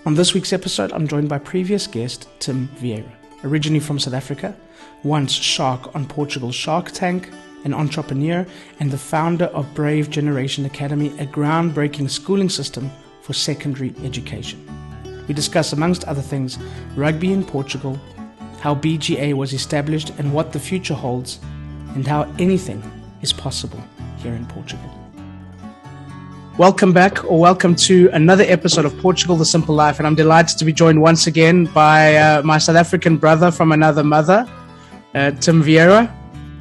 On this week's episode, I'm joined by previous guest Tim Vieira, originally from South Africa, once shark on Portugal's Shark Tank, an entrepreneur and the founder of Brave Generation Academy, a groundbreaking schooling system for secondary education. We discuss, amongst other things, rugby in Portugal, how BGA was established and what the future holds, and how anything is possible here in Portugal. Welcome back, or welcome to another episode of Portugal, The Simple Life, and I'm delighted to be joined once again by my South African brother from another mother, Tim Vieira.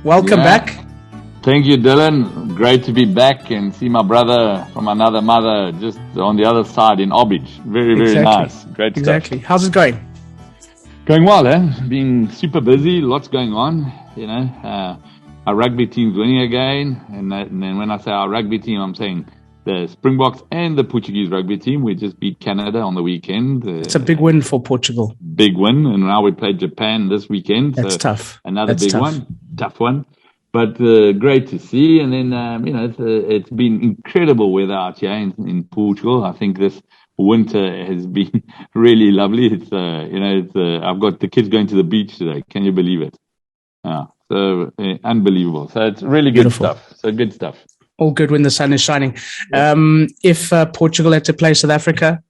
Welcome back. Thank you, Dylan. Great to be back and see my brother from another mother just on the other side in Orbit. Very nice. Great stuff. Exactly. How's it going? Going well, Being super busy, lots going on, Our rugby team's winning again, and then when I say our rugby team, I'm saying the Springboks and the Portuguese rugby team. We just beat Canada on the weekend. It's a big win for Portugal. Big win. And now we play Japan this weekend. That's tough. Another big one. Tough one. But great to see. And then, it's been incredible weather out here in Portugal. I think this winter has been really lovely. It's, I've got the kids going to the beach today. Can you believe it? So unbelievable. So it's really good stuff. So good stuff. All good when the sun is shining. If Portugal had to play South Africa,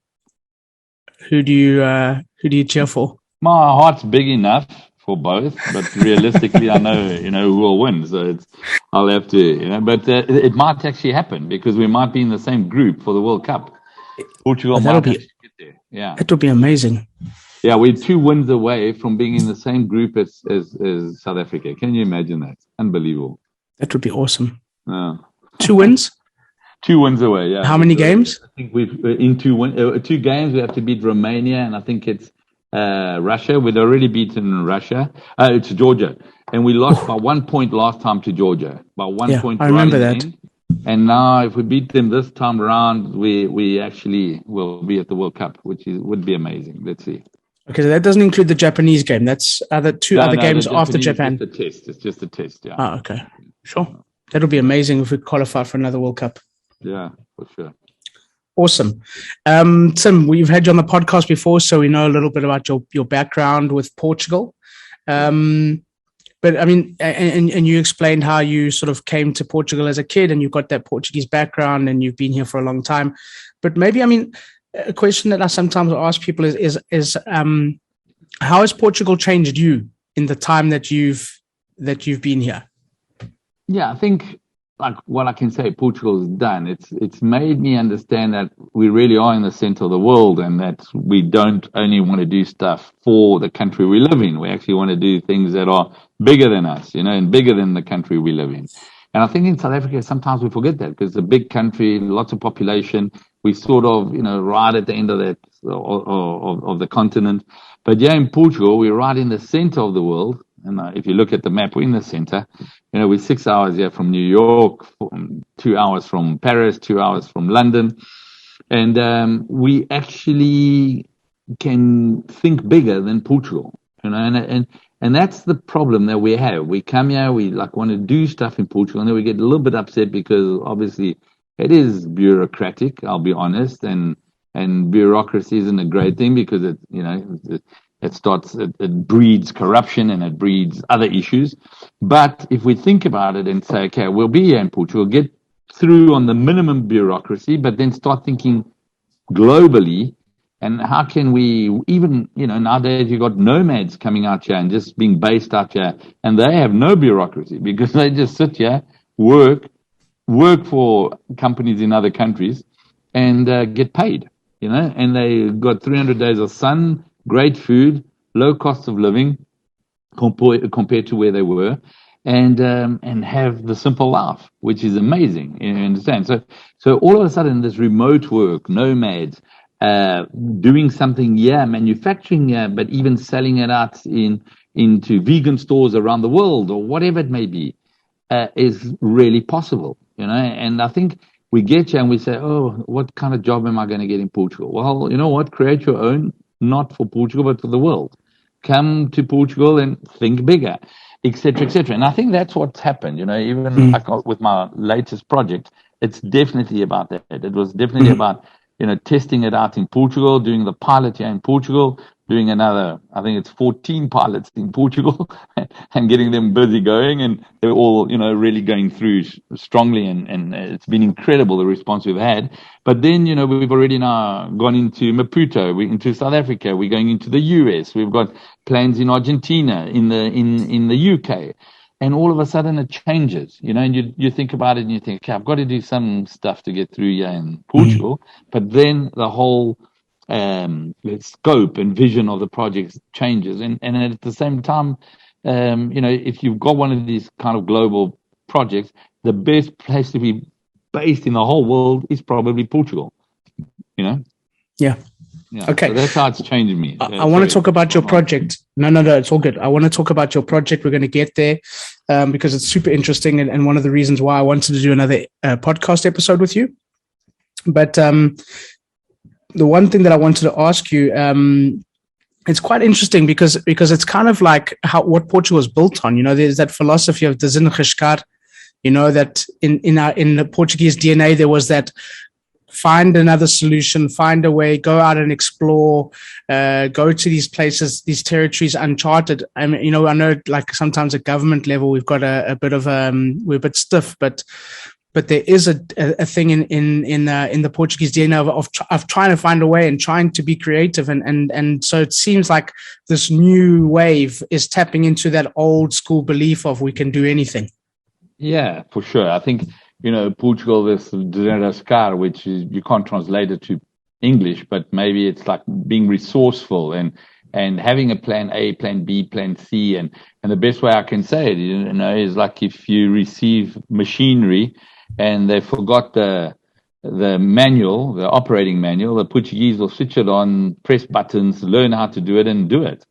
who do you cheer for? My heart's big enough for both, but realistically, I know who will win. So I'll have to, but it might actually happen because we might be in the same group for the World Cup. Portugal might actually get there. Yeah, it would be amazing. Yeah, we're 2 wins away from being in the same group as South Africa. Can you imagine that? Unbelievable. That would be awesome. Yeah. 2 wins? 2 wins away, yeah. How many games? I think we've in 2 games. We have to beat Romania, and I think it's Russia. We'd already beaten Russia. It's Georgia, and we lost by 1 point last time to Georgia. By 1 point. I remember that. And now, if we beat them this time around, we actually will be at the World Cup, which would be amazing. Let's see. Okay, so that doesn't include the Japanese game. That's other games after Japan. It's just a test. Yeah. Oh, okay. Sure. That'll be amazing if we qualify for another World Cup. Yeah, for sure. Awesome. Tim, we've had you on the podcast before, so we know a little bit about your background with Portugal. But I mean, and you explained how you sort of came to Portugal as a kid and you've got that Portuguese background and you've been here for a long time. But maybe, I mean, a question that I sometimes ask people is how has Portugal changed you in the time that you've been here? Yeah, I think like what I can say Portugal has done, it's made me understand that we really are in the center of the world and that we don't only want to do stuff for the country we live in. We actually want to do things that are bigger than us, and bigger than the country we live in. And I think in South Africa, sometimes we forget that because it's a big country, lots of population. We sort of, right at the end of that, of the continent. But yeah, in Portugal, we're right in the center of the world. And if you look at the map, we're in the center. We're 6 hours here from New York, 2 hours from Paris, 2 hours from London. And we actually can think bigger than Portugal, and that's the problem that we have. We come here, we want to do stuff in Portugal, and then we get a little bit upset because obviously it is bureaucratic, I'll be honest, and bureaucracy isn't a great thing because it breeds corruption and it breeds other issues. But if we think about it and say, okay, we'll be here in Portugal, get through on the minimum bureaucracy, but then start thinking globally. And how can we even, nowadays you've got nomads coming out here and just being based out here, and they have no bureaucracy because they just sit here, work for companies in other countries and get paid, and they got 300 days of sun, great food, low cost of living compared to where they were, and have the simple life, which is amazing. You understand? So all of a sudden, this remote work, nomads, doing something, manufacturing, but even selling it out into vegan stores around the world or whatever it may be, is really possible. And I think we get here and we say, oh, what kind of job am I going to get in Portugal? Well, you know what? Create your own, not for Portugal, but for the world. Come to Portugal and think bigger, et cetera, et cetera. And I think that's what's happened, even like with my latest project, it's definitely about that. It was definitely about testing it out in Portugal, doing the pilot here in Portugal, doing another, I think it's 14 pilots in Portugal and getting them busy going. And they're all, really going through strongly. And it's been incredible, the response we've had. But then, we've already now gone into Maputo, into South Africa. We're going into the US. We've got plans in Argentina, in the UK. And all of a sudden it changes, and you think about it and you think, okay, I've got to do some stuff to get through here in Portugal. But then the whole scope and vision of the project changes. And at the same time, if you've got one of these kind of global projects, the best place to be based in the whole world is probably Portugal, Yeah. Yeah, okay. So that's how it's changed me. I want to talk about your project. No, it's all good. I want to talk about your project. We're going to get there because it's super interesting and one of the reasons why I wanted to do another podcast episode with you. But the one thing that I wanted to ask you, it's quite interesting because it's kind of like what Portugal is built on. There's that philosophy of desenrascar. That in the Portuguese DNA there was that. Find another solution, find a way, go out and explore, go to these places, these territories uncharted. I mean, I know like sometimes at government level, we've got a bit of, we're a bit stiff, but there is a thing in the Portuguese DNA of trying to find a way and trying to be creative. And so it seems like this new wave is tapping into that old school belief of we can do anything. Yeah, for sure. I think, Portugal, this desenrascar, which is, you can't translate it to English, but maybe it's like being resourceful and having a plan A, plan B, plan C. And the best way I can say it, is like if you receive machinery and they forgot the manual, the operating manual, the Portuguese will switch it on, press buttons, learn how to do it and do it.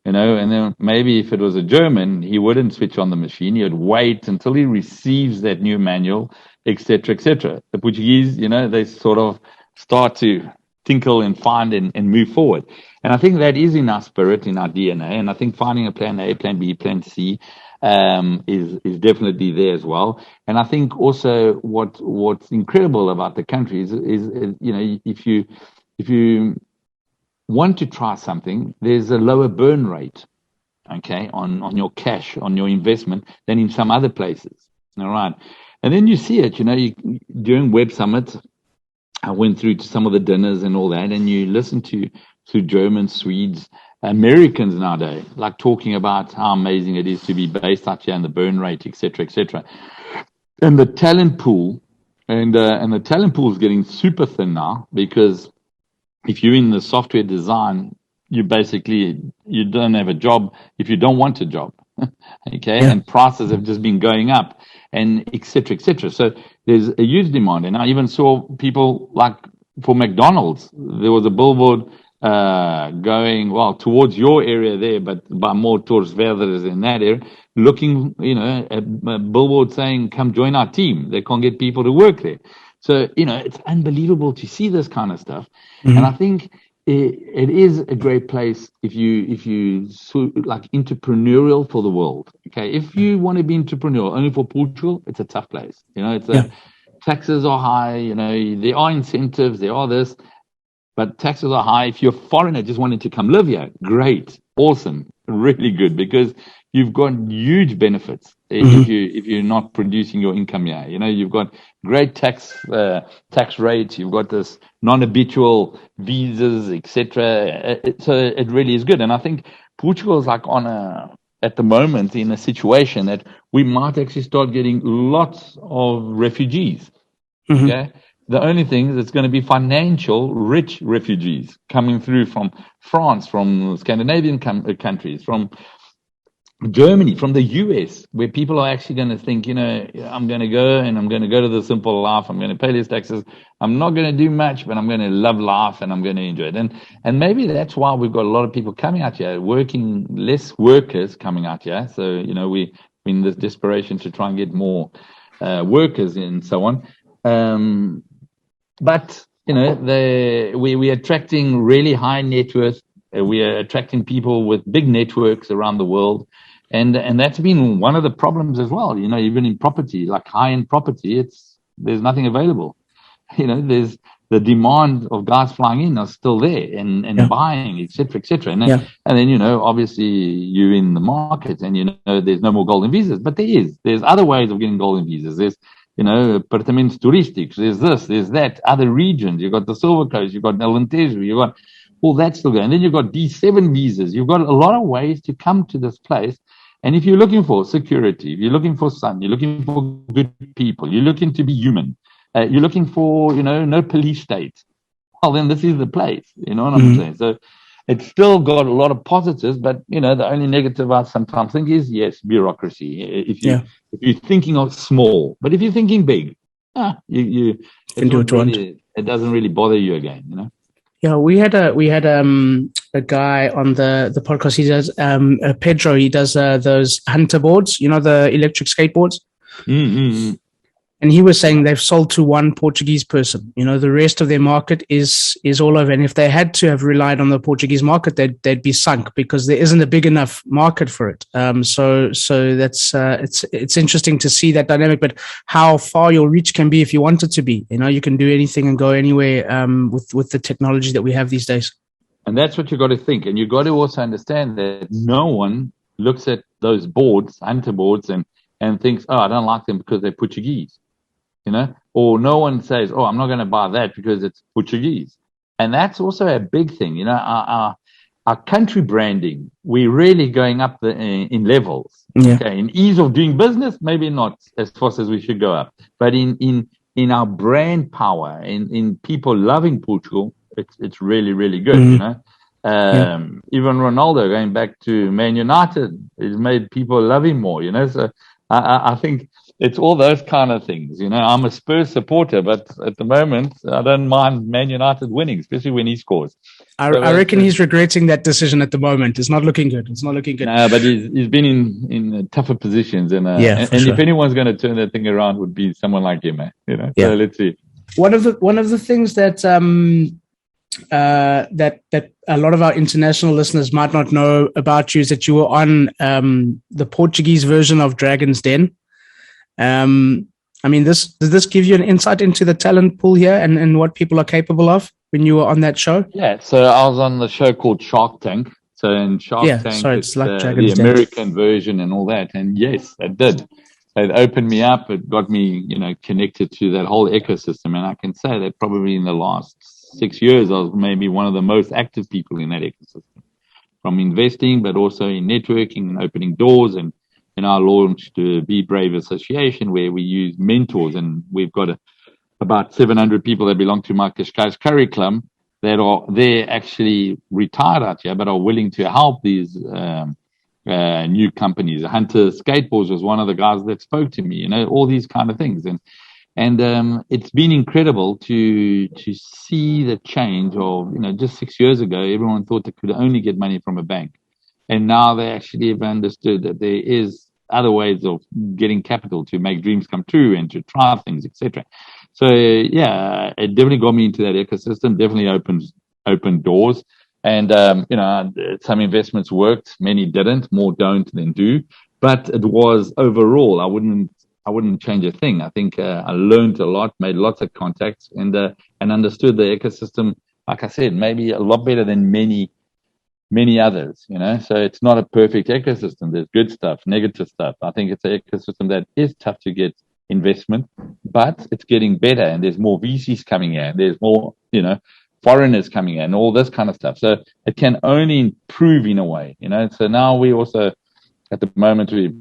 And then maybe if it was a German, he wouldn't switch on the machine. He would wait until he receives that new manual, et cetera, et cetera. The Portuguese, they sort of start to tinkle and find and move forward. And I think that is in our spirit, in our DNA. And I think finding a plan A, plan B, plan C is definitely there as well. And I think also what's incredible about the country is if you want to try something, there's a lower burn rate, okay, on your cash, on your investment than in some other places. All right. And then you see it, during Web Summit, I went through to some of the dinners and all that, and you listen to Germans, Swedes, Americans nowadays, like talking about how amazing it is to be based out here and the burn rate, et cetera, et cetera. And the talent pool, and the talent pool is getting super thin now because if you're in the software design, you don't have a job if you don't want a job. Okay. Yeah. And prices have just been going up and et cetera, et cetera. So there's a huge demand. And I even saw people like for McDonald's, there was a billboard going, towards your area there, but by more towards Verdes in that area, looking, a billboard saying, come join our team. They can't get people to work there. So, it's unbelievable to see this kind of stuff. Mm-hmm. And I think it is a great place if you like entrepreneurial for the world. Okay. If you want to be entrepreneurial only for Portugal, it's a tough place. Taxes are high, there are incentives, there are this, but taxes are high. If you're a foreigner just wanting to come live here, great, awesome, really good, because you've got huge benefits if you're not producing your income here. You've got great tax rates. You've got this non-habitual visas, etc. So it really is good. And I think Portugal is like at the moment in a situation that we might actually start getting lots of refugees. Mm-hmm. Okay. The only thing is it's going to be financial rich refugees coming through from France, from Scandinavian countries, from Germany, from the US, where people are actually going to think, I'm going to go and I'm going to go to the simple life. I'm going to pay less taxes. I'm not going to do much, but I'm going to love life and I'm going to enjoy it. And maybe that's why we've got a lot of people coming out here, working, less workers coming out here. So, we're in this desperation to try and get more workers and so on. But we're attracting really high net worth. We are attracting people with big networks around the world. And that's been one of the problems as well. Even in property, like high-end property, there's nothing available. There's the demand of guys flying in are still there and buying, et cetera, and then obviously you're in the market, and there's no more golden visas, but there's other ways of getting golden visas. There's apartamentos turísticos, there's this, there's that, other regions. You've got the Silver Coast, you've got Alentejo, you've got all that still going, and then you've got D7 visas. You've got a lot of ways to come to this place. And if you're looking for security, if you're looking for sun, you're looking for good people, you're looking to be human, you're looking for, no police state, well, then this is the place, you know what I'm saying? So it's still got a lot of positives, but, the only negative I sometimes think is, yes, bureaucracy. If you're thinking of small, but if you're thinking big, you can do it. It doesn't really bother you again, Yeah, we had a guy on the podcast. He does Pedro. He does those hunter boards, the electric skateboards. Mm-hmm. And he was saying they've sold to one Portuguese person. The rest of their market is all over. And if they had to have relied on the Portuguese market, they'd be sunk because there isn't a big enough market for it. So that's it's interesting to see that dynamic, but how far your reach can be if you want it to be. You can do anything and go anywhere with the technology that we have these days. And that's what you got to think. And you got to also understand that no one looks at those boards, hunter boards, and thinks, oh, I don't like them because they're Portuguese. Or no one says, oh, I'm not going to buy that because it's Portuguese. And that's also a big thing. Our country branding, we're really going up in levels. Yeah. Okay. In ease of doing business, maybe not as fast as we should go up, but in our brand power, in people loving Portugal, it's really, really good. Even Ronaldo, going back to Man United, has made people love him more. So I think it's all those kind of things. I'm a Spurs supporter, but at the moment, I don't mind Man United winning, especially when he scores. I reckon he's regretting that decision at the moment. It's not looking good. No, but he's been in tougher positions. And if anyone's going to turn that thing around, would be someone like him. So let's see. One of the things that that a lot of our international listeners might not know about you is that you were on the Portuguese version of Dragon's Den. Does this give you an insight into the talent pool here and what people are capable of when you were on that show? Yeah, so I was on the show called Shark Tank. So in Shark Tank, it's like the American version and all that. And yes, it did. It opened me up. It got me, connected to that whole ecosystem. And I can say that probably in the last 6 years, I was maybe one of the most active people in that ecosystem, from investing, but also in networking and opening doors. And I launched the Be Brave Association, where we use mentors, and we've got about 700 people that belong to my Cascais curriculum that they're actually retired out here, but are willing to help these new companies. Hunter Skateboards was one of the guys that spoke to me, all these kind of things. And it's been incredible to see the change of, just 6 years ago, everyone thought they could only get money from a bank. And now they actually have understood that there is other ways of getting capital to make dreams come true and to try things, etc. So, it definitely got me into that ecosystem, definitely opened doors. And, some investments worked, many didn't, more don't than do. But it was overall, I wouldn't change a thing. I think I learned a lot, made lots of contacts, and understood the ecosystem, like I said, maybe a lot better than many others, so it's not a perfect ecosystem. There's good stuff, negative stuff. I think it's an ecosystem that is tough to get investment, but it's getting better, and there's more VCs coming in, there's more, foreigners coming in, all this kind of stuff. So it can only improve in a way, so now we also, at the moment, we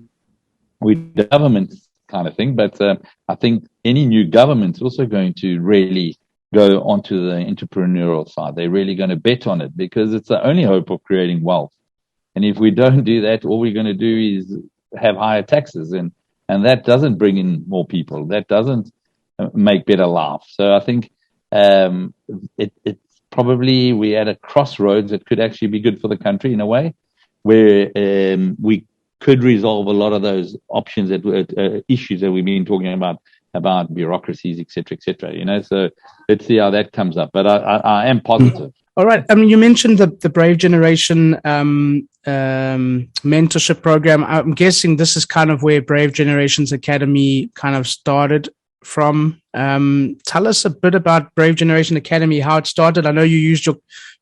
the government kind of thing, but I think any new government's also going to really go onto the entrepreneurial side. They're really going to bet on it because it's the only hope of creating wealth. And if we don't do that, all we're going to do is have higher taxes, and that doesn't bring in more people. That doesn't make better life. So I think it's probably we're at a crossroads that could actually be good for the country in a way, where we could resolve a lot of those options issues that we've been talking about bureaucracies, et cetera, so let's see how that comes up. But I am positive. All right. You mentioned the Brave Generation mentorship program. I'm guessing this is kind of where Brave Generations Academy kind of started. from. Tell us a bit about Brave Generation Academy, how it started. I know you used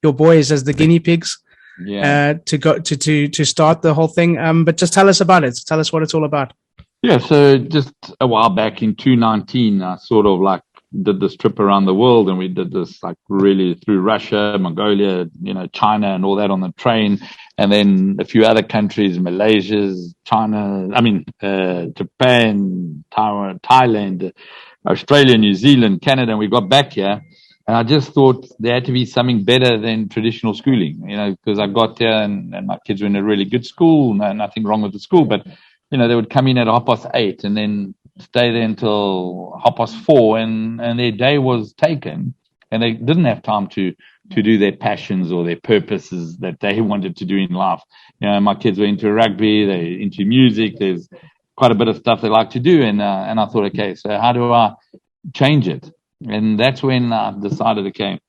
your boys as the guinea pigs to start the whole thing. But just tell us about it. Tell us what it's all about. Yeah, so just a while back in 2019, I sort of like did this trip around the world, and we did this like really through Russia, Mongolia, China and all that on the train. And then a few other countries, Malaysia, China, Japan, Taiwan, Thailand, Australia, New Zealand, Canada. And we got back here, and I just thought there had to be something better than traditional schooling, because I got there and my kids were in a really good school, nothing wrong with the school, but they would come in at 8:30 and then stay there until 4:30, and their day was taken, and they didn't have time to do their passions or their purposes that they wanted to do in life. My kids were into rugby, they're into music. There's quite a bit of stuff they like to do, and I thought, okay, so how do I change it? And that's when I decided, okay,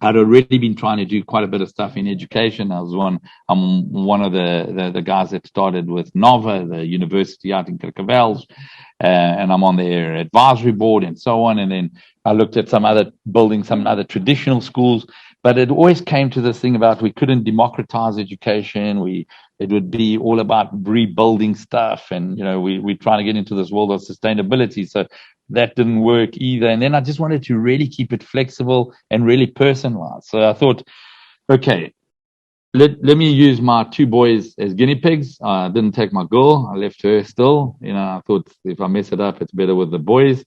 I'd already been trying to do quite a bit of stuff in education. I'm one of the guys that started with Nova, the university out in Kirkavels, and I'm on their advisory board and so on. And then I looked at some other traditional schools, but it always came to this thing about we couldn't democratize education. It would be all about rebuilding stuff, and we're trying to get into this world of sustainability. So that didn't work either. And then I just wanted to really keep it flexible and really personalized. So I thought, okay, let me use my two boys as guinea pigs. I didn't take my girl. I left her still. I thought if I mess it up, it's better with the boys.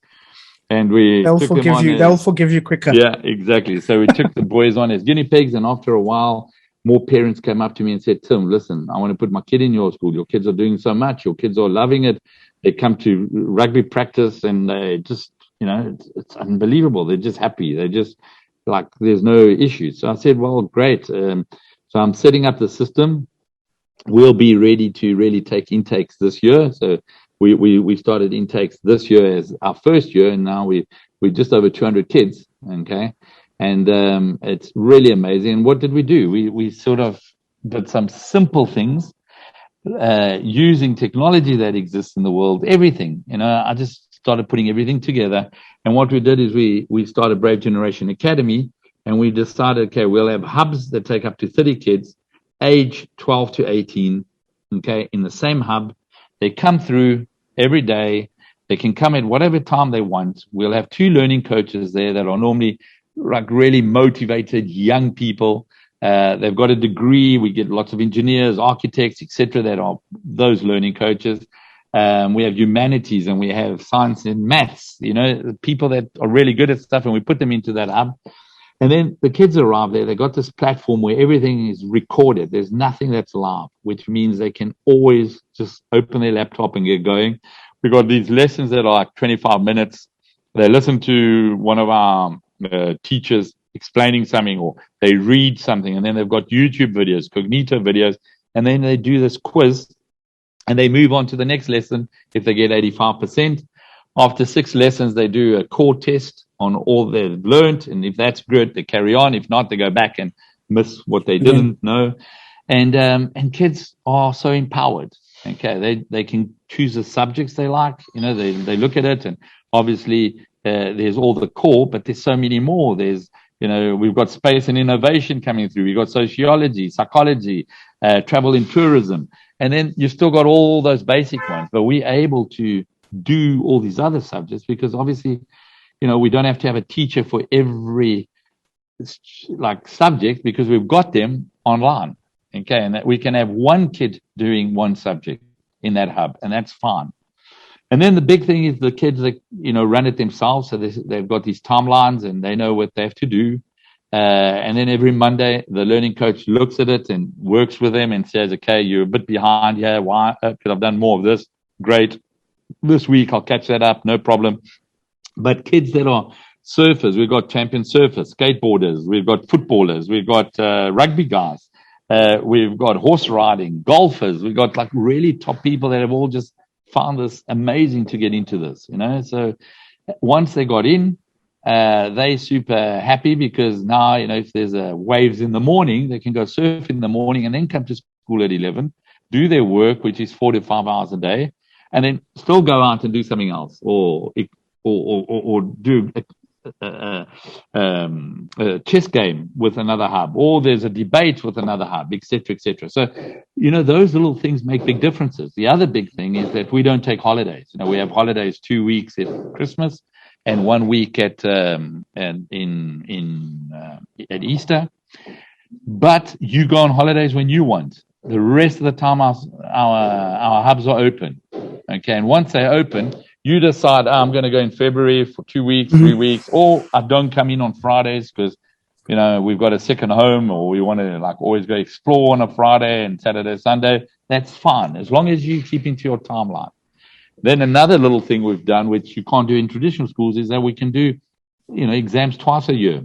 And they'll forgive you quicker. Yeah, exactly. So we took the boys on as guinea pigs. And after a while, more parents came up to me and said, Tim, listen, I want to put my kid in your school. Your kids are doing so much. Your kids are loving it. They come to rugby practice and they just, it's unbelievable. They're just happy. They're just like, there's no issues. So I said, well, great. So I'm setting up the system. We'll be ready to really take intakes this year. So we started intakes this year as our first year, and now we're just over 200 kids. Okay. And it's really amazing. And what did we do? We sort of did some simple things. Using technology that exists in the world, everything, I just started putting everything together. And what we did is we started Brave Generation Academy, and we decided, okay, we'll have hubs that take up to 30 kids, age 12 to 18, okay, in the same hub. They come through every day. They can come at whatever time they want. We'll have 2 learning coaches there that are normally like really motivated young people. They've got a degree. We get lots of engineers, architects, etc. that are those learning coaches. We have humanities and we have science and maths, people that are really good at stuff, and we put them into that hub. And then the kids arrive there. They got this platform where everything is recorded. There's nothing that's live, which means they can always just open their laptop and get going. We've got these lessons that are like 25 minutes. They listen to one of our teachers explaining something, or they read something, and then they've got YouTube videos, Cognito videos, and then they do this quiz and they move on to the next lesson if they get 85%. After 6 lessons, they do a core test on all they've learned, and if that's good, they carry on. If not, they go back and miss what they didn't know. And kids are so empowered. Okay, they can choose the subjects they like. They look at it, and obviously there's all the core, but there's so many more. There's we've got space and innovation coming through. We've got sociology, psychology, travel and tourism. And then you've still got all those basic ones, but we're able to do all these other subjects because obviously, we don't have to have a teacher for every subject because we've got them online. Okay. And that we can have one kid doing one subject in that hub, and that's fine. And then the big thing is the kids that, run it themselves. So they've got these timelines and they know what they have to do. And then every Monday, the learning coach looks at it and works with them and says, okay, you're a bit behind here. Why? Because I've done more of this. Great. This week, I'll catch that up. No problem. But kids that are surfers, we've got champion surfers, skateboarders, we've got footballers, we've got rugby guys, we've got horse riding, golfers. We've got really top people that have all just found this amazing to get into this, So once they got in, they super happy because now, if there's waves in the morning, they can go surf in the morning and then come to school at 11, do their work, which is 4 to 5 hours a day, and then still go out and do something else or or do a chess game with another hub, or there's a debate with another hub, etc., etc. So, those little things make big differences. The other big thing is that we don't take holidays. We have holidays 2 weeks at Christmas and 1 week at Easter. But you go on holidays when you want. The rest of the time, our hubs are open. Okay, and once they're open, you decide, I'm going to go in February for 2 weeks, 3 weeks, or I don't come in on Fridays because, we've got a second home, or we want to always go explore on a Friday and Saturday, Sunday. That's fine, as long as you keep into your timeline. Then another little thing we've done, which you can't do in traditional schools, is that we can do, exams twice a year,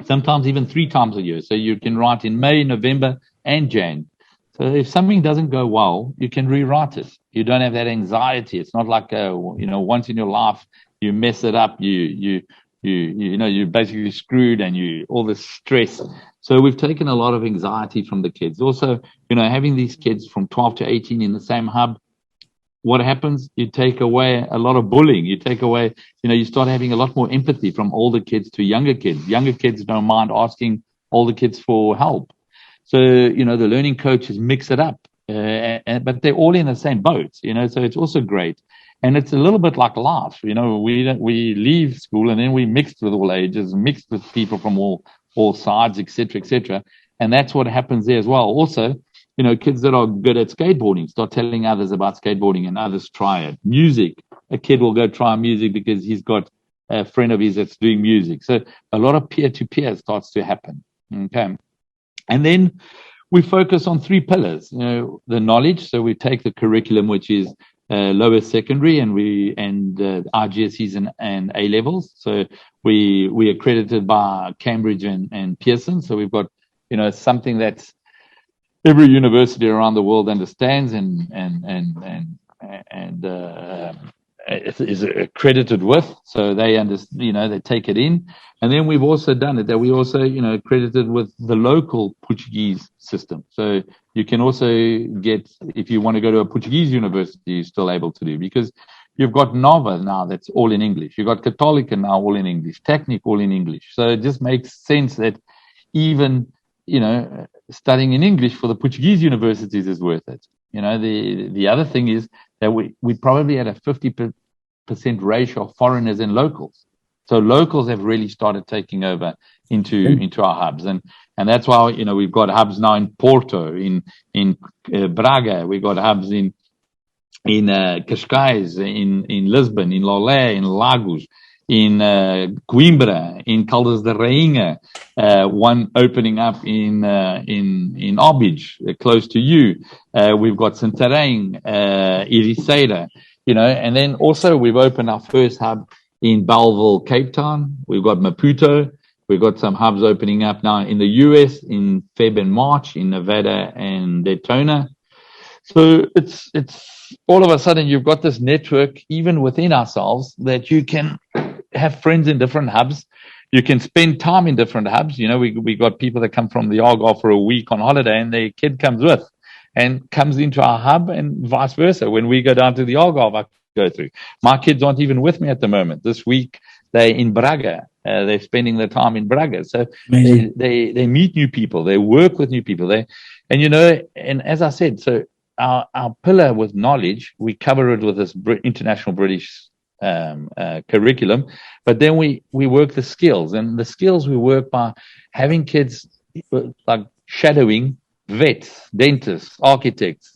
sometimes even 3 times a year. So you can write in May, November, and Jan. So if something doesn't go well, you can rewrite it. You don't have that anxiety. It's not like once in your life you mess it up, you're basically screwed, and all this stress. So we've taken a lot of anxiety from the kids. Also, having these kids from 12 to 18 in the same hub, what happens? You take away a lot of bullying. You take away, you start having a lot more empathy from older kids to younger kids. Younger kids don't mind asking older kids for help. So, the learning coaches mix it up, but they're all in the same boat, so it's also great. And it's a little bit like life. We leave school and then we mixed with all ages, mixed with people from all sides, et cetera, and that's what happens there as well. Also, kids that are good at skateboarding start telling others about skateboarding, and others try it. Music, a kid will go try music because he's got a friend of his that's doing music. So a lot of peer-to-peer starts to happen. Okay. And then we focus on 3 pillars, the knowledge. So we take the curriculum, which is lower secondary, and RGCSEs and A levels. So we accredited by Cambridge and Pearson. So we've got, something that's every university around the world understands and is accredited with, so they understand, they take it in. And then we've also done it that we also, accredited with the local Portuguese system. So you can also get, if you want to go to a Portuguese university, you're still able to do, because you've got Nova now that's all in English. You've got Católica now all in English, Technic all in English. So it just makes sense that even, studying in English for the Portuguese universities is worth it. The other thing is that we probably had a 50% ratio of foreigners and locals. So locals have really started taking over into our hubs, and that's why we've got hubs now in Porto, in Braga, we've got hubs in Cascais, in Lisbon, in Lolé, in Lagos, in Coimbra, in Caldas da Rainha, one opening up in Óbidos, close to you. We've got Santarém, Ericeira, and then also we've opened our first hub in Belleville, Cape Town. We've got Maputo. We've got some hubs opening up now in the US in Feb and March, in Nevada and Daytona. So it's all of a sudden you've got this network even within ourselves that you can have friends in different hubs. You can spend time in different hubs. We got people that come from the Algarve for a week on holiday, and their kid comes with and comes into our hub, and vice versa. When we go down to the Algarve, I go through. My kids aren't even with me at the moment. This week they're in Braga. They're spending their time in Braga. So they meet new people. They work with new people. And as I said, so our pillar with knowledge, we cover it with this international British curriculum, but then we work the skills, and the skills we work by having kids like shadowing vets, dentists, architects,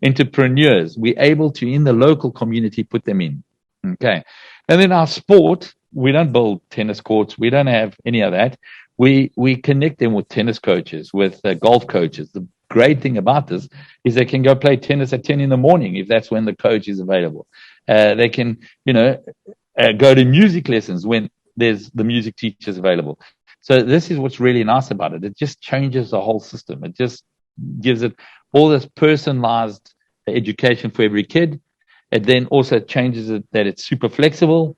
entrepreneurs. We're able to, in the local community, put them in. Okay. And then our sport, we don't build tennis courts. We don't have any of that. We connect them with tennis coaches, with golf coaches. The great thing about this is they can go play tennis at 10 in the morning if that's when the coach is available. They can, go to music lessons when there's the music teachers available. So this is what's really nice about it. It just changes the whole system. It just gives it all this personalized education for every kid. It then also changes it that it's super flexible.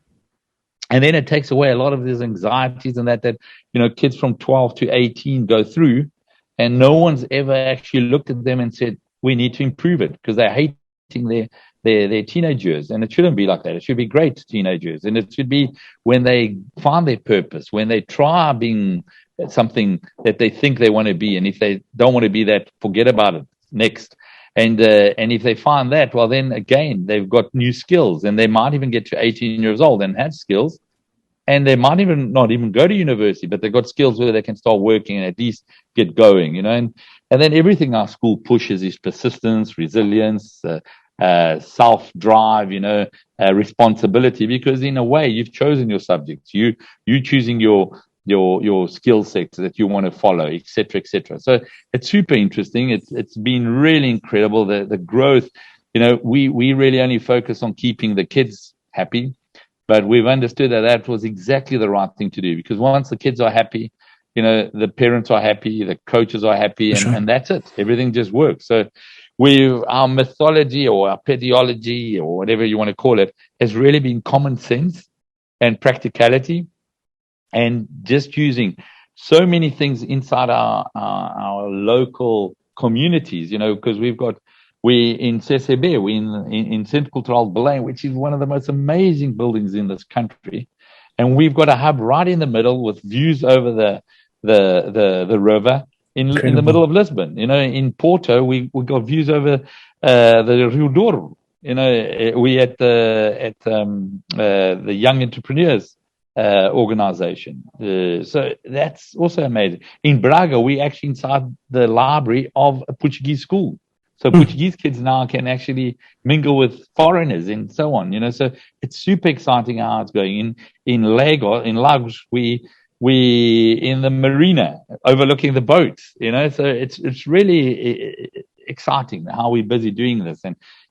And then it takes away a lot of these anxieties and that kids from 12 to 18 go through, and no one's ever actually looked at them and said, we need to improve it, because they're hating their teenage years. And it shouldn't be like that. It should be great teenage years. And it should be when they find their purpose, when they try being something that they think they want to be. And if they don't want to be that, forget about it. Next. And if they find that, well, then again, they've got new skills, and they might even get to 18 years old and have skills. And they might even not even go to university, but they've got skills where they can start working and at least get going, and then everything our school pushes is persistence, resilience, self-drive, responsibility, because in a way you've chosen your subjects, you choosing your skill sets that you want to follow, et cetera, et cetera. So it's super interesting. It's been really incredible. The growth, we really only focus on keeping the kids happy. But we've understood that was exactly the right thing to do, because once the kids are happy, the parents are happy, the coaches are happy, and that's it. Everything just works. So our mythology or our pedagogy or whatever you want to call it has really been common sense and practicality, and just using so many things inside our local communities, because we in CCB, we in Centre Cultural Belém, which is one of the most amazing buildings in this country. And we've got a hub right in the middle with views over the river in the middle of Lisbon. In Porto, we got views over the Rio Douro. We at the Young Entrepreneurs organization. So that's also amazing. In Braga, we actually inside the library of a Portuguese school. So Portuguese kids now can actually mingle with foreigners and so on, so it's super exciting how it's going. In Lagos, we in the marina overlooking the boats, so it's really exciting how we're busy doing this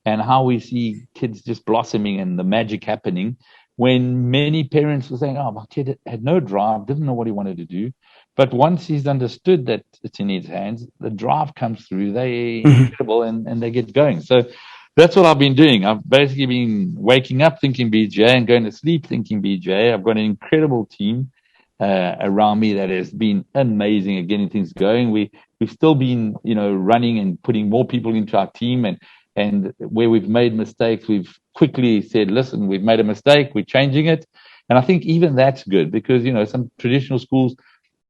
and how we see kids just blossoming and the magic happening, when many parents were saying, oh, my kid had no drive, didn't know what he wanted to do. But once he's understood that it's in his hands, the drive comes through. They're incredible, and they get going. So that's what I've been doing. I've basically been waking up thinking BJ and going to sleep thinking BJ. I've got an incredible team around me that has been amazing at getting things going. We've still been, running and putting more people into our team, and where we've made mistakes, we've quickly said, listen, we've made a mistake, we're changing it. And I think even that's good, because, some traditional schools,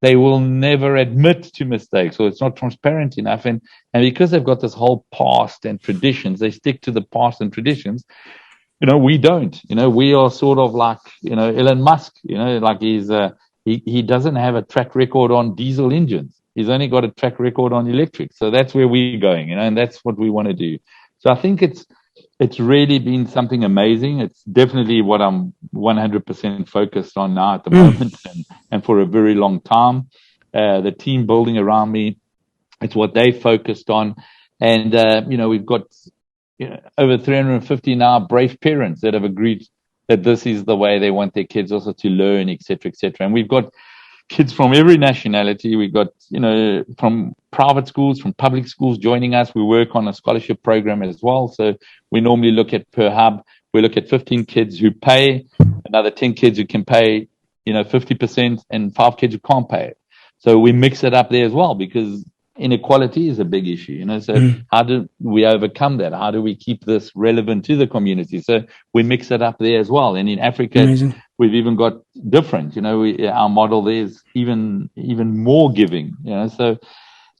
they will never admit to mistakes, or it's not transparent enough. And because they've got this whole past and traditions, they stick to the past and traditions. We don't. We are sort of like, Elon Musk, like he doesn't have a track record on diesel engines. He's only got a track record on electric. So that's where we're going, and that's what we want to do. So I think it's really been something amazing. It's definitely what I'm 100% focused on now at the moment, and for a very long time. The team building around me, it's what they focused on. And, we've got over 350 now brave parents that have agreed that this is the way they want their kids also to learn, et cetera, et cetera. And we've got kids from every nationality. We've got, from private schools, from public schools joining us. We work on a scholarship program as well. So we normally look at per hub. We look at 15 kids who pay, another 10 kids who can pay, 50%, and 5 kids who can't pay it. So we mix it up there as well, because inequality is a big issue, So how do we overcome that? How do we keep this relevant to the community? So we mix it up there as well. And in Africa, Amazing. We've even got different, our model there is even more giving, So,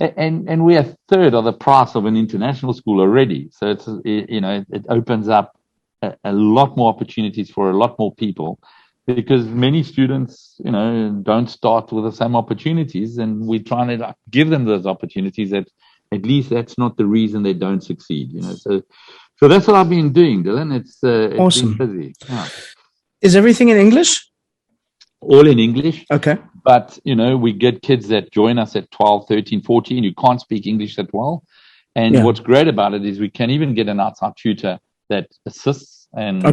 and we are third of the price of an international school already. So it's, it opens up a lot more opportunities for a lot more people, because many students, don't start with the same opportunities, and we're trying to give them those opportunities. That at least that's not the reason they don't succeed, So that's what I've been doing, Dylan. It's awesome. Been busy. Yeah. Is everything in English? All in English. Okay. But, we get kids that join us at 12, 13, 14 who can't speak English that well. And what's great about it is we can even get an outside tutor that assists and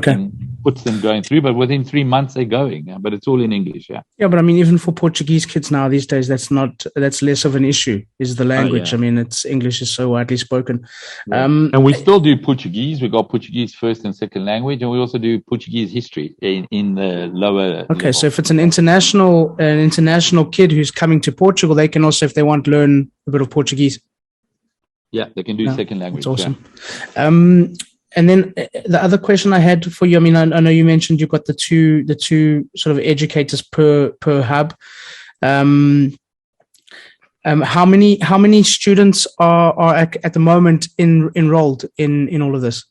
puts them going through. But within 3 months, they're going. But it's all in English, Yeah, but I mean, even for Portuguese kids now these days, that's less of an issue, is the language. I mean, English is so widely spoken. Yeah. And we still do Portuguese. We got Portuguese first and second language. And we also do Portuguese history in the lower level. So if it's an international kid who's coming to Portugal, they can also, if they want, learn a bit of Portuguese. Yeah, they can do second language. That's awesome. And then the other question I had for you, I mean, I know you mentioned you've got the two sort of educators per hub. How many students are at the moment enrolled in all of this?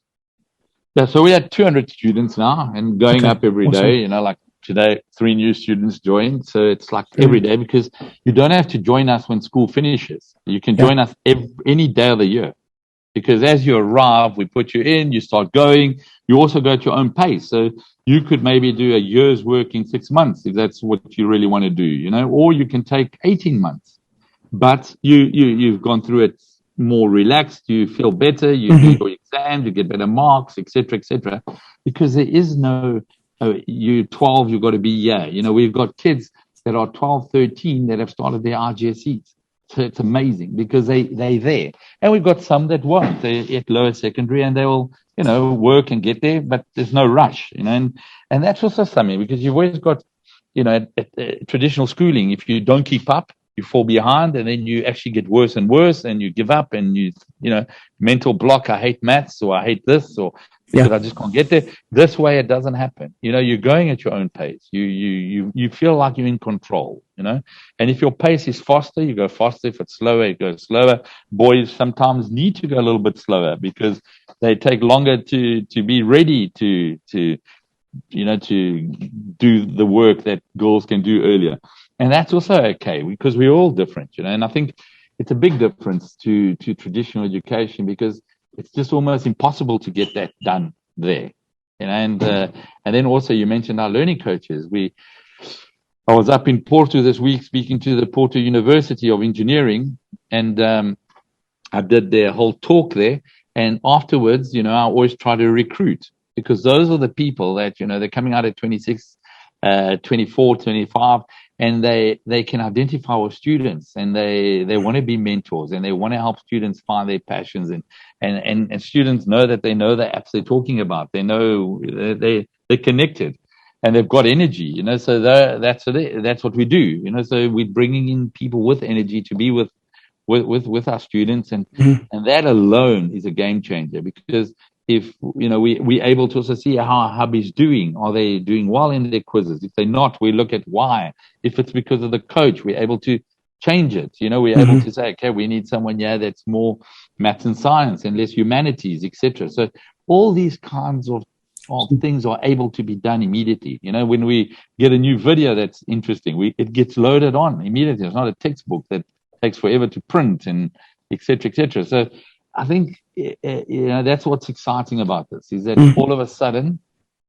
Yeah, so we had 200 students now and going up every awesome. day, like today, 3 new students joined. So it's like every day, because you don't have to join us when school finishes. You can join us any day of the year, because as you arrive, we put you in, you start going, you also go at your own pace. So you could maybe do a year's work in 6 months if that's what you really want to do, or you can take 18 months, but you've gone through it more relaxed, you feel better, you do your exams, you get better marks, etc., because there is no, you're 12, you've got to be here. We've got kids that are 12, 13 that have started their RGCs. So it's amazing because they're there. And we've got some that won't. They're at lower secondary and they will, work and get there, but there's no rush, and that's also something, because you've always got, at traditional schooling, if you don't keep up, you fall behind, and then you actually get worse and worse, and you give up, and mental block. I hate maths, or I hate this, or because I just can't get there. This way, it doesn't happen. You're going at your own pace. You feel like you're in control. And if your pace is faster, you go faster. If it's slower, it goes slower. Boys sometimes need to go a little bit slower because they take longer to be ready to do the work that girls can do earlier. And that's also okay, because we're all different, and I think it's a big difference to traditional education, because it's just almost impossible to get that done there. And then also you mentioned our learning coaches. I was up in Porto this week speaking to the Porto University of Engineering, and I did their whole talk there. And afterwards, I always try to recruit, because those are the people that, they're coming out at 26, 24, 25, and they can identify with students, and they want to be mentors, and they want to help students find their passions, and students know that they know the apps they're talking about. They know they're connected, and they've got energy, so that's what we do, so we're bringing in people with energy to be with our students, and that alone is a game changer, because if we're able to also see how our hub is doing. Are they doing well in their quizzes? If they're not, we look at why. If it's because of the coach, we're able to change it. We're able to say, okay, we need someone that's more maths and science and less humanities, etc. So all these kinds of things are able to be done immediately. When we get a new video that's interesting, it gets loaded on immediately. It's not a textbook that takes forever to print, and etc. So I think that's what's exciting about this, is that all of a sudden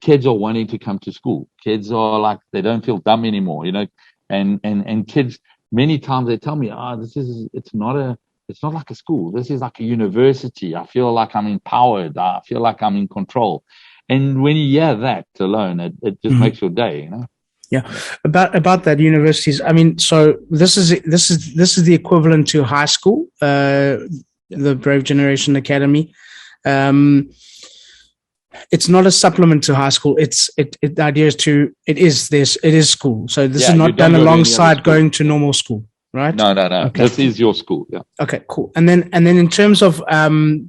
kids are wanting to come to school. Kids are like, they don't feel dumb anymore, and kids, many times they tell me, it's not like a school. This is like a university. I feel like I'm empowered. I feel like I'm in control. And when you hear that alone, it just makes your day, Yeah, about that universities. I mean, so this is the equivalent to high school, the Brave Generation Academy. It's not a supplement to high school. The idea is it is school. So this is not done alongside going to normal school, right? No. Okay. This is your school. Yeah. Okay, cool. And then in terms of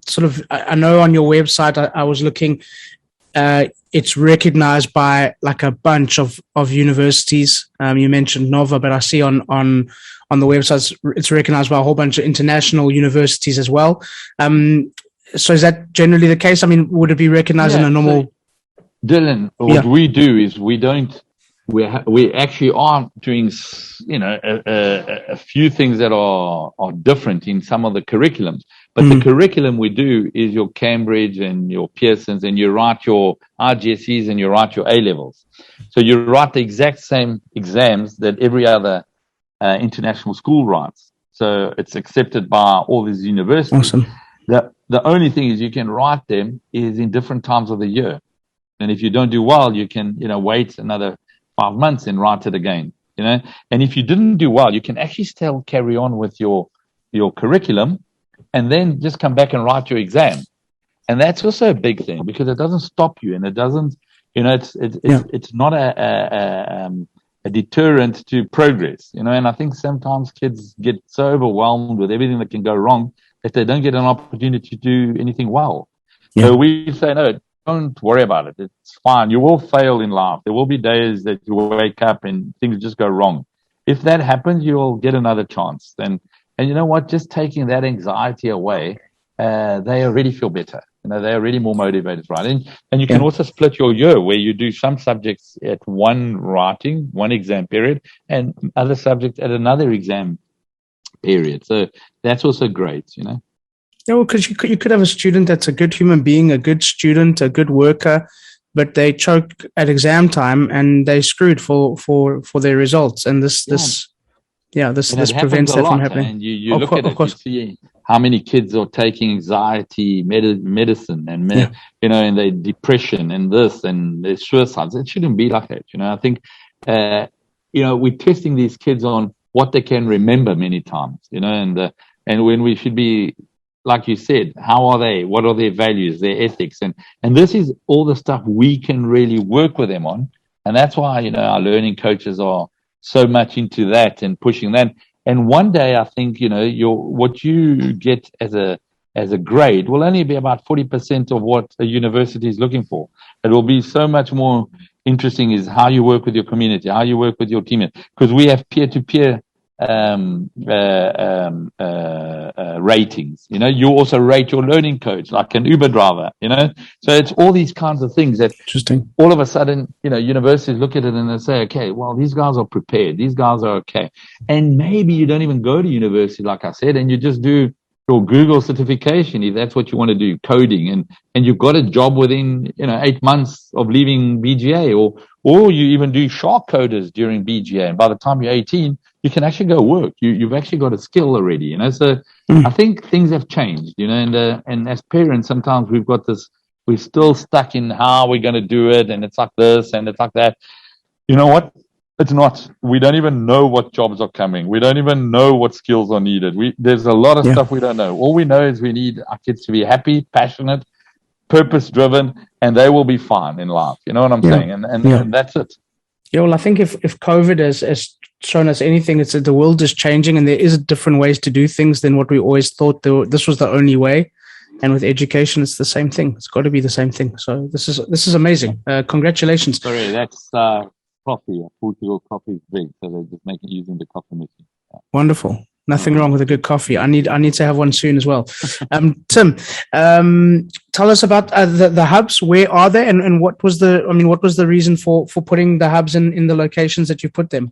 sort of, I know on your website, I was looking. It's recognized by like a bunch of universities. You mentioned Nova, but I see on the website it's recognized by a whole bunch of international universities as well. So is that generally the case? I mean, would it be recognized in a normal? So, Dylan, what we do is we actually are doing, a few things that are different in some of the curriculums. But the curriculum we do is your Cambridge and your Pearsons, and you write your RGCs and you write your A-levels. So you write the exact same exams that every other international school writes. So it's accepted by all these universities. Awesome. The only thing is you can write them is in different times of the year. And if you don't do well, you can, wait another 5 months and write it again, And if you didn't do well, you can actually still carry on with your curriculum, and then just come back and write your exam. And that's also a big thing, because it doesn't stop you, and it doesn't, it's not a deterrent to progress, And I think sometimes kids get so overwhelmed with everything that can go wrong that they don't get an opportunity to do anything well. Yeah. So we say, no, don't worry about it. It's fine. You will fail in life. There will be days that you wake up and things just go wrong. If that happens, you'll get another chance. And you know what? Just taking that anxiety away, they already feel better. They're already more motivated, right? And you can also split your year where you do some subjects at one exam period, and other subjects at another exam period. So that's also great. Yeah, well, because you could have a student that's a good human being, a good student, a good worker, but they choke at exam time and they screwed for their results. And this prevents that from happening. And you look at it, you see how many kids are taking anxiety medicine and and their depression and this and their suicides. It shouldn't be like that. I think we're testing these kids on what they can remember many times. And when we should be, like you said, how are they? What are their values, their ethics? And this is all the stuff we can really work with them on. And that's why, our learning coaches are so much into that and pushing that. And one day, I think, what you get as a grade will only be about 40% of what a university is looking for. It will be so much more interesting is how you work with your community, how you work with your team. Because we have peer-to-peer ratings. You also rate your learning coach like an Uber driver. So it's all these kinds of things that all of a sudden universities look at it and they say, okay, well, these guys are prepared, these guys are okay. And maybe you don't even go to university, like I said, and you just do your Google certification if that's what you want to do, coding, and you've got a job within 8 months of leaving BGA, or you even do shark coders during BGA, and by the time you're 18 you can actually go work. You've actually got a skill already, So I think things have changed, and as parents, sometimes we're still stuck in how we're going to do it. And it's like this and it's like that. You know what? It's not. We don't even know what jobs are coming. We don't even know what skills are needed. There's a lot of stuff we don't know. All we know is we need our kids to be happy, passionate, purpose-driven, and they will be fine in life. You know what I'm saying? And that's it. Yeah, well, I think if COVID has shown us anything, it's that the world is changing and there is different ways to do things than what we always thought this was the only way. And with education, it's the same thing. It's got to be the same thing. So this is amazing. Congratulations. Sorry, that's coffee. Portugal coffee is big, so they're just using the coffee machine. Yeah. Wonderful. Nothing wrong with a good coffee. I need to have one soon as well. Tim, tell us about the hubs. Where are they, and what was the reason for putting the hubs in the locations that you put them?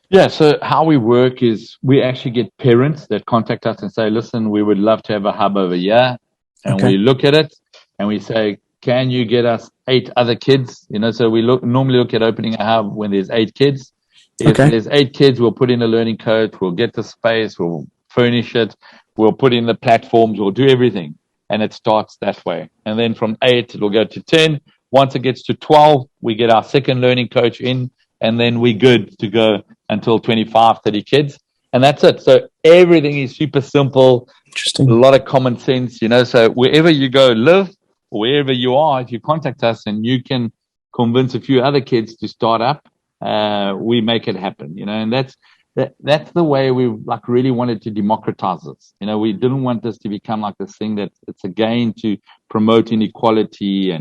Yeah, so how we work is we actually get parents that contact us and say, listen, we would love to have a hub over here. And we look at it and we say, can you get us 8 other kids? So we normally look at opening a hub when there's 8 kids. If there's 8 kids, we'll put in a learning coach, we'll get the space, we'll furnish it, we'll put in the platforms, we'll do everything. And it starts that way. And then from 8, it'll go to 10. Once it gets to 12, we get our second learning coach in, and then we're good to go until 25, 30 kids. And that's it. So everything is super simple. Interesting. A lot of common sense, So wherever you go live, or wherever you are, if you contact us and you can convince a few other kids to start up, we make it happen, and that's the way we really wanted to democratize this. We didn't want this to become like this thing that it's again to promote inequality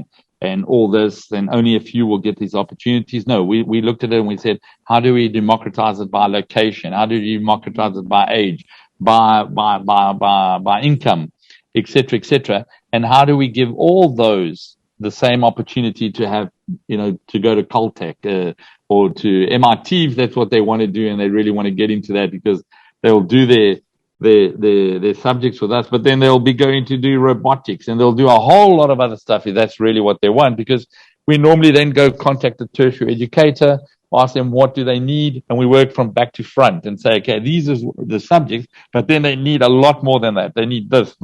and all this, and only a few will get these opportunities. No, we looked at it and we said, how do we democratize it by location? How do we democratize it by age, by income, et cetera, and how do we give all those the same opportunity to have, to go to Caltech or to MIT if that's what they want to do, and they really want to get into that, because they'll do their subjects with us, but then they'll be going to do robotics and they'll do a whole lot of other stuff if that's really what they want, because we normally then go contact the tertiary educator, ask them what do they need, and we work from back to front and say, okay, these are the subjects, but then they need a lot more than that. They need this,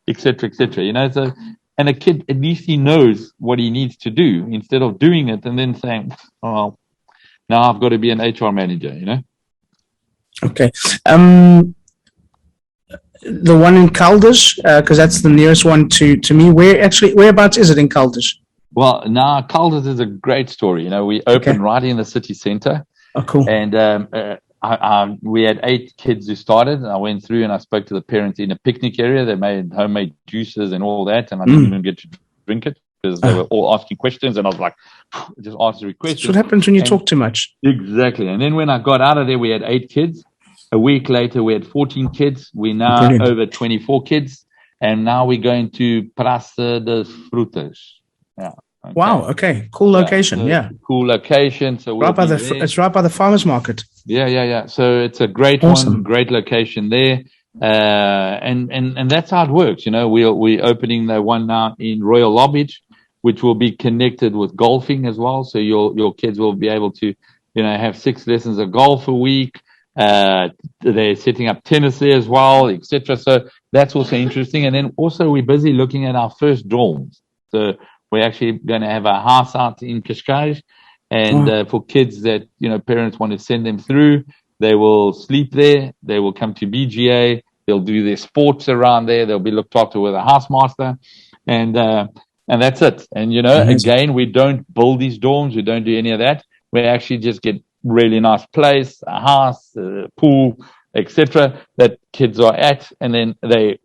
et cetera, So, and a kid, at least he knows what he needs to do instead of doing it and then saying, oh, well, now I've got to be an HR manager, Okay. The one in Caldas, because that's the nearest one to me. Whereabouts is it in Caldas? Well, now Caldas is a great story. We opened right in the city center. Oh, cool. And we had 8 kids who started, and I went through and I spoke to the parents in a picnic area. They made homemade juices and all that, and I didn't even get to drink it because they were all asking questions, and I was like, just answering questions. That's what happens when you talk too much. Exactly. And then when I got out of there, we had 8 kids. A week later, we had 14 kids. We're now over 24 kids, and now we're going to Praça das Frutas. Yeah. Okay. Wow. Okay. Cool location. Yeah. Cool location. So it's right by the farmers market. Yeah. So it's a great one, great location there. And that's how it works. We're opening the one now in Royal Lobidge, which will be connected with golfing as well. So your kids will be able to, have 6 lessons of golf a week. They're setting up tennis there as well, etc. So that's also interesting. And then also we're busy looking at our first dorms. So we're actually going to have a house out in Cascais, and for kids that parents want to send them through, they will sleep there. They will come to BGA. They'll do their sports around there. They'll be looked after with a housemaster, and that's it. And again, we don't build these dorms. We don't do any of that. We actually just get really nice place, a house, a pool, etc. that kids are at, and then they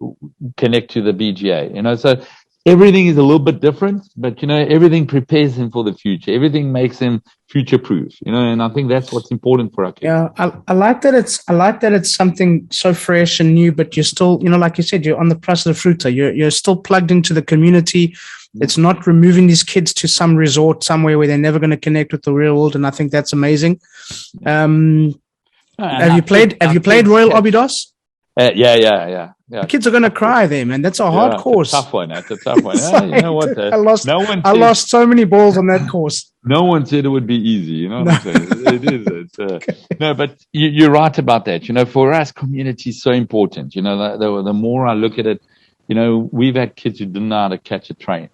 connect to the BGA. So everything is a little bit different, but everything prepares him for the future. Everything makes him future-proof. And I think that's what's important for our kids. Yeah, I like that. It's something so fresh and new, but you're still, like you said, you're on the Praça da Fruta. You're still plugged into the community. It's not removing these kids to some resort somewhere where they're never going to connect with the real world, and I think that's amazing. Have you played Royal Abydos? Yeah. The kids are going to cry there, man. That's a hard course. It's a tough one. You know what? I lost so many balls on that course. No one said it would be easy. You know what I'm saying? It is. Okay. No, but you're right about that. For us, community is so important. The more I look at it, we've had kids who didn't know how to catch a train.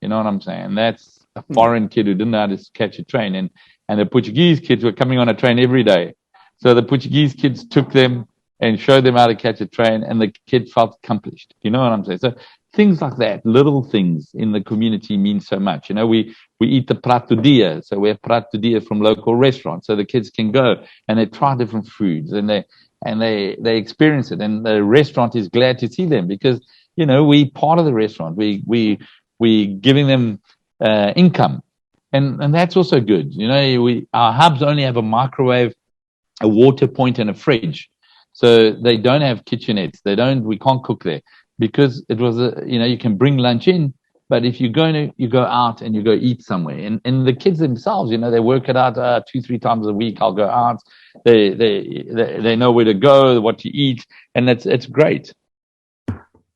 You know what I'm saying? That's a foreign kid who didn't know how to catch a train. And the Portuguese kids were coming on a train every day. So the Portuguese kids took them and showed them how to catch a train, and the kid felt accomplished. You know what I'm saying? So things like that, little things in the community mean so much. We eat the prato dia, so we have prato dia from local restaurants, so the kids can go and they try different foods and they experience it, and the restaurant is glad to see them because we part of the restaurant. We giving them income, and that's also good. Our hubs only have a microwave, a water point, and a fridge. So they don't have kitchenettes. We can't cook there because it was you can bring lunch in, but if you go out and you go eat somewhere, and the kids themselves, they work it out 2-3 times a week. I'll go out. They know where to go, what to eat, and it's great.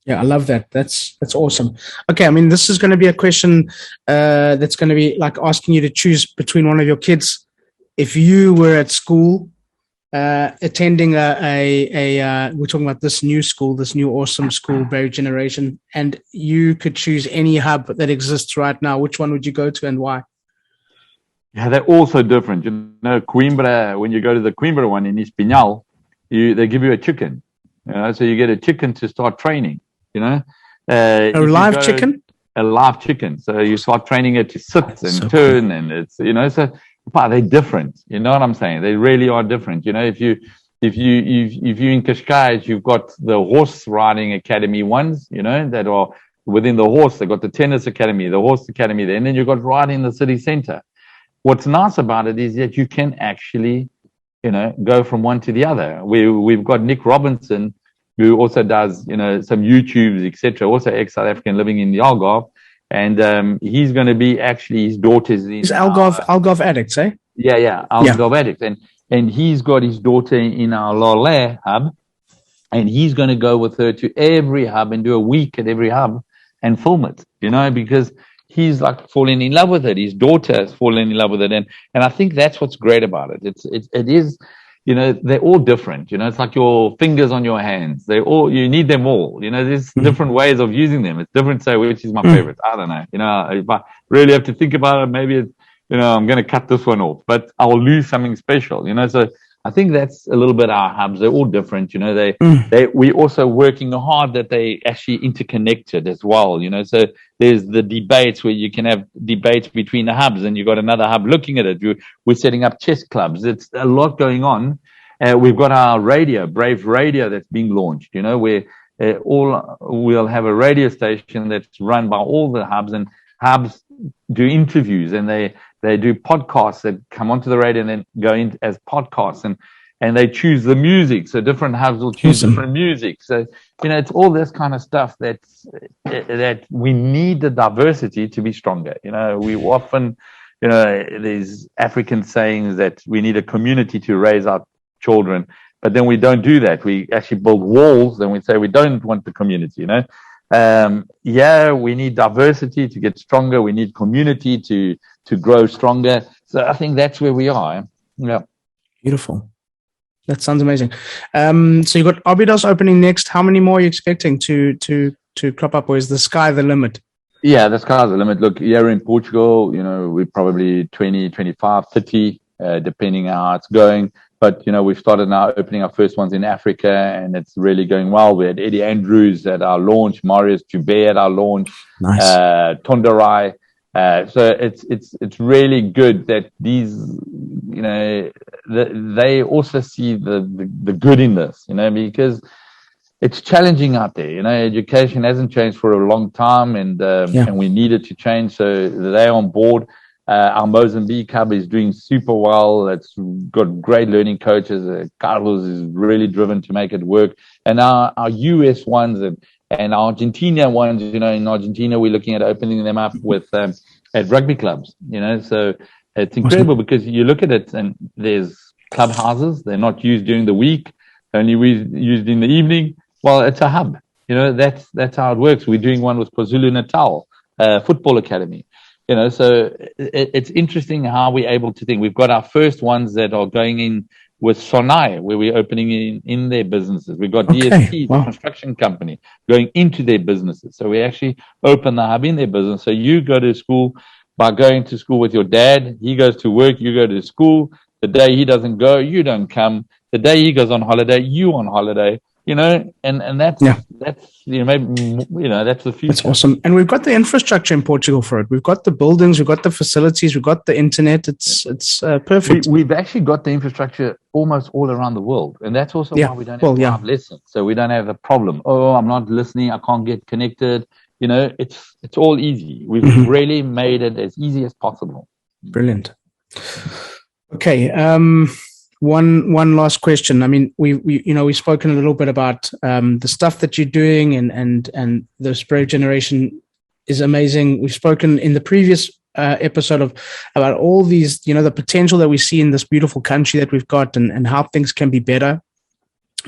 Yeah, I love that. That's awesome. Okay, I mean, this is going to be a question that's going to be like asking you to choose between one of your kids. If you were at school, attending we're talking about this new school, this new awesome school, Brave Generation, and you could choose any hub that exists right now, which one would you go to and why? Yeah, they're all so different. Coimbra, when you go to the Coimbra one in Espinhal, they give you a chicken. So you get a chicken to start training. A live chicken. So you start training it to sit and turn, and it's so they're different. You know what I'm saying? They really are different. If you in Cascais, you've got the horse riding academy ones, that are within the horse. They've got the tennis academy, the horse academy there, and then you've got riding in the city center. What's nice about it is that you can actually, go from one to the other. We've got Nick Robinson, who also does, some YouTubes, etc. Also ex-South African living in the Algarve. And he's going to be actually his daughter's in. He's Algarve addicts, eh? Yeah, Algarve addicts, and he's got his daughter in our Lolé hub, and he's going to go with her to every hub and do a week at every hub and film it. Because he's like falling in love with it. His daughter has fallen in love with it, and I think that's what's great about it. It is. They're all different. It's like your fingers on your hands. You need them all. There's different ways of using them. It's different. So which is my favorite? I don't know. If I really have to think about it, maybe I'm going to cut this one off, but I'll lose something special. So I think that's a little bit our hubs. They're all different. We're also working hard that they actually interconnected as well. So there's the debates where you can have debates between the hubs, and you've got another hub looking at it. We're setting up chess clubs. It's a lot going on, We've got our radio, Brave Radio, that's being launched, where we'll have a radio station that's run by all the hubs, and hubs do interviews, and they do podcasts that come onto the radio and then go in as podcasts, and they choose the music. So different hubs will choose different music. So, it's all this kind of stuff that we need the diversity to be stronger. We often, these African sayings that we need a community to raise our children, but then we don't do that. We actually build walls, and we say we don't want the community, we need diversity to get stronger. We need community to grow stronger. So I think that's where we are. Yeah. Beautiful. That sounds amazing. So you've got Abydos opening next. How many more are you expecting to crop up, or is the sky the limit? Yeah, the sky's the limit. Look, here in Portugal, we're probably 20, 25, 30, depending on how it's going. But, we've started now opening our first ones in Africa, and it's really going well. We had Eddie Andrews at our launch, Marius Dubé at our launch, nice. Tonderai. So it's really good that these, they also see the good in this, because it's challenging out there. Education hasn't changed for a long time, and we need it to change. So they're on board. Our Mozambique hub is doing super well. It's got great learning coaches. Carlos is really driven to make it work. And our US ones and Argentina ones, in Argentina, we're looking at opening them up with at rugby clubs, so it's incredible because you look at it and there's clubhouses. They're not used during the week, only used in the evening. Well, it's a hub, that's how it works. We're doing one with KwaZulu-Natal Football Academy, so it's interesting how we're able to think. We've got our first ones that are going in with Sonai, where we're opening in their businesses. We've got DST, the construction company, going into their businesses. So we actually open the hub in their business. So you go to school by going to school with your dad. He goes to work, you go to school. The day he doesn't go, you don't come. The day he goes on holiday, you on holiday. And that's maybe that's the future. That's awesome. And we've got the infrastructure in Portugal for it. We've got the buildings, we've got the facilities, we've got the internet. It's perfect. We've actually got the infrastructure almost all around the world, and that's also why we don't have live lessons. So we don't have a problem. Oh, I'm not listening. I can't get connected. It's all easy. We've really made it as easy as possible. Brilliant. Okay. One last question. I mean, we've spoken a little bit about the stuff that you're doing, and the Brave Generation is amazing. We've spoken in the previous episode about all these, the potential that we see in this beautiful country that we've got, and how things can be better.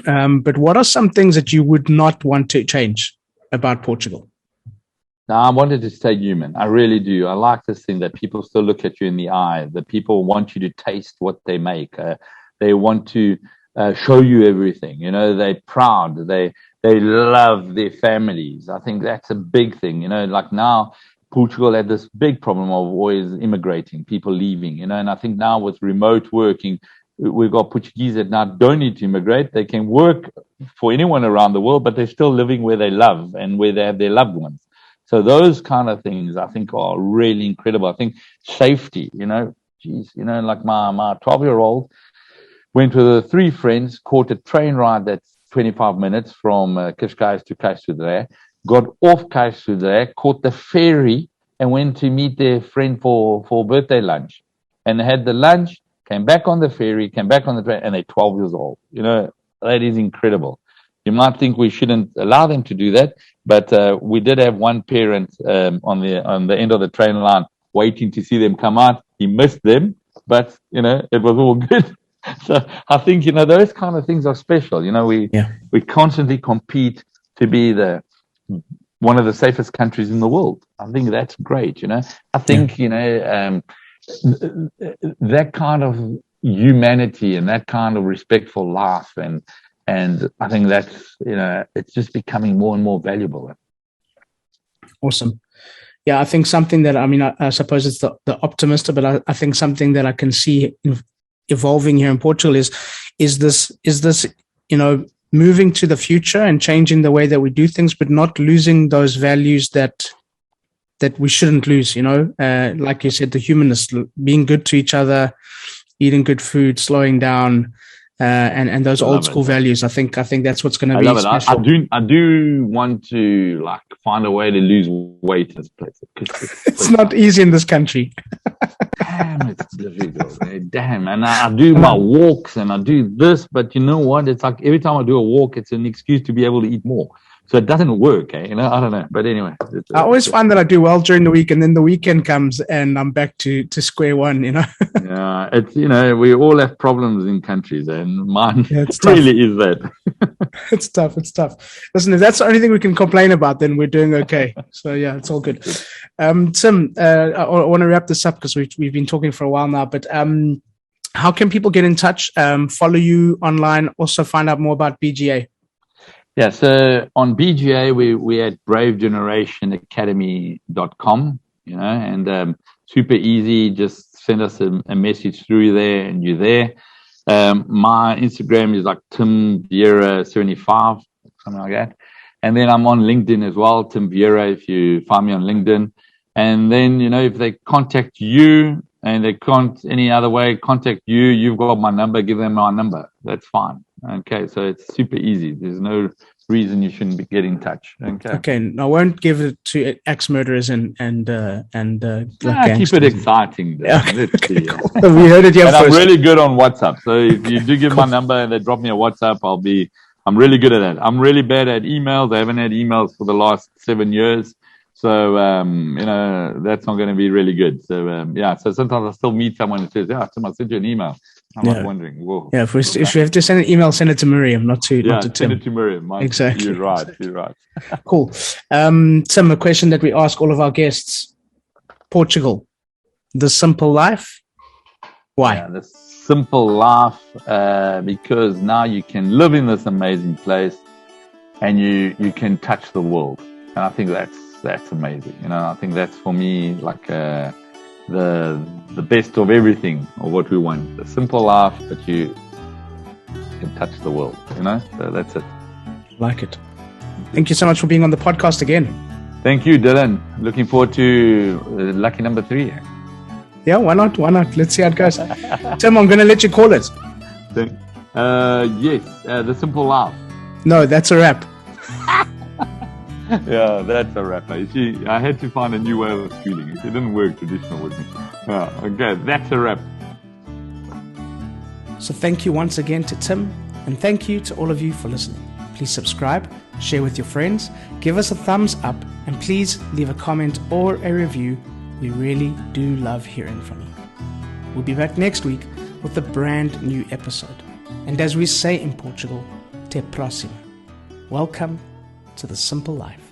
But what are some things that you would not want to change about Portugal? Now, I wanted to stay human. I really do. I like this thing that people still look at you in the eye, that people want you to taste what they make. They want to show you everything. They're proud. They love their families. I think that's a big thing. Like now, Portugal had this big problem of always immigrating, people leaving, and I think now with remote working, we've got Portuguese that now don't need to immigrate. They can work for anyone around the world, but they're still living where they love and where they have their loved ones. So those kind of things I think are really incredible. I think safety, like my 12-year-old went with 3 friends, caught a train ride that's 25 minutes from Cascais to Caixudré, got off Caixudré, caught the ferry and went to meet their friend for birthday lunch, and had the lunch, came back on the ferry, came back on the train, and they're 12 years old. That is incredible. You might think we shouldn't allow them to do that, but we did have one parent on the end of the train line waiting to see them come out. He missed them, but it was all good. So I think those kind of things are special. We constantly compete to be one of the safest countries in the world. I think that's great. I think that kind of humanity and that kind of respectful life and I think that's, it's just becoming more and more valuable. Awesome. Yeah, I think something that, I suppose it's the optimist, but I think something that I can see evolving here in Portugal is this, moving to the future and changing the way that we do things, but not losing those values that we shouldn't lose, like you said, the humanness, being good to each other, eating good food, slowing down, and those old school values. I think that's what's going to be special. I do want to like find a way to lose weight in this place. It's not easy in this country. Damn, it's difficult. Damn, and I do my walks and I do this, but you know what? It's like every time I do a walk, it's an excuse to be able to eat more. So it doesn't work, I don't know. But anyway. I always find that I do well during the week, and then the weekend comes and I'm back to square one, Yeah, it's, we all have problems in countries, and mine it's really is that. It's tough. Listen, if that's the only thing we can complain about, then we're doing okay. So yeah, it's all good. Tim, I want to wrap this up because we've been talking for a while now, but how can people get in touch, follow you online, also find out more about BGA? Yeah, so on BGA, we're at bravegenerationacademy.com, and super easy. Just send us a message through there and you're there. My Instagram is like Tim Vieira 75, something like that. And then I'm on LinkedIn as well, Tim Vieira, if you find me on LinkedIn. And then, if they contact you and they can't any other way contact you, you've got my number, give them my number. That's fine. Okay, so it's super easy. There's no reason you shouldn't get in touch. Okay, I won't give it to ex-murderers and keep it exciting. Okay. Cool. We heard it here and first. I'm really good on WhatsApp. So if you do give my number and they drop me a WhatsApp, I'm really good at that. I'm really bad at emails. I haven't had emails for the last 7 years. So, that's not going to be really good. So, so sometimes I still meet someone who says, I sent you an email. I'm like wondering, whoa. Yeah, if you have to send an email, send it to Miriam, not to Tim. Send it to Miriam. Exactly. You're right. Cool. Tim, a question that we ask all of our guests. Portugal, the simple life. Why? Yeah, the simple life, because now you can live in this amazing place and you can touch the world. And I think that's amazing. I think that's for me like the best of everything, of what we want. The simple life, but you can touch the world, so that's it. Like it. Thank you so much for being on the podcast again. Thank you, Dylan. Looking forward to lucky number 3. Yeah, why not? Let's see how it goes. Tim, I'm going to let you call it. Yes, the simple life. No, that's a wrap. Yeah, that's a wrap. You see, I had to find a new way of feeling. It didn't work traditional with me. Okay, that's a wrap. So thank you once again to Tim, and thank you to all of you for listening. Please subscribe, share with your friends, give us a thumbs up, and please leave a comment or a review. We really do love hearing from you. We'll be back next week with a brand new episode. And as we say in Portugal, te próxima. Welcome to the simple life.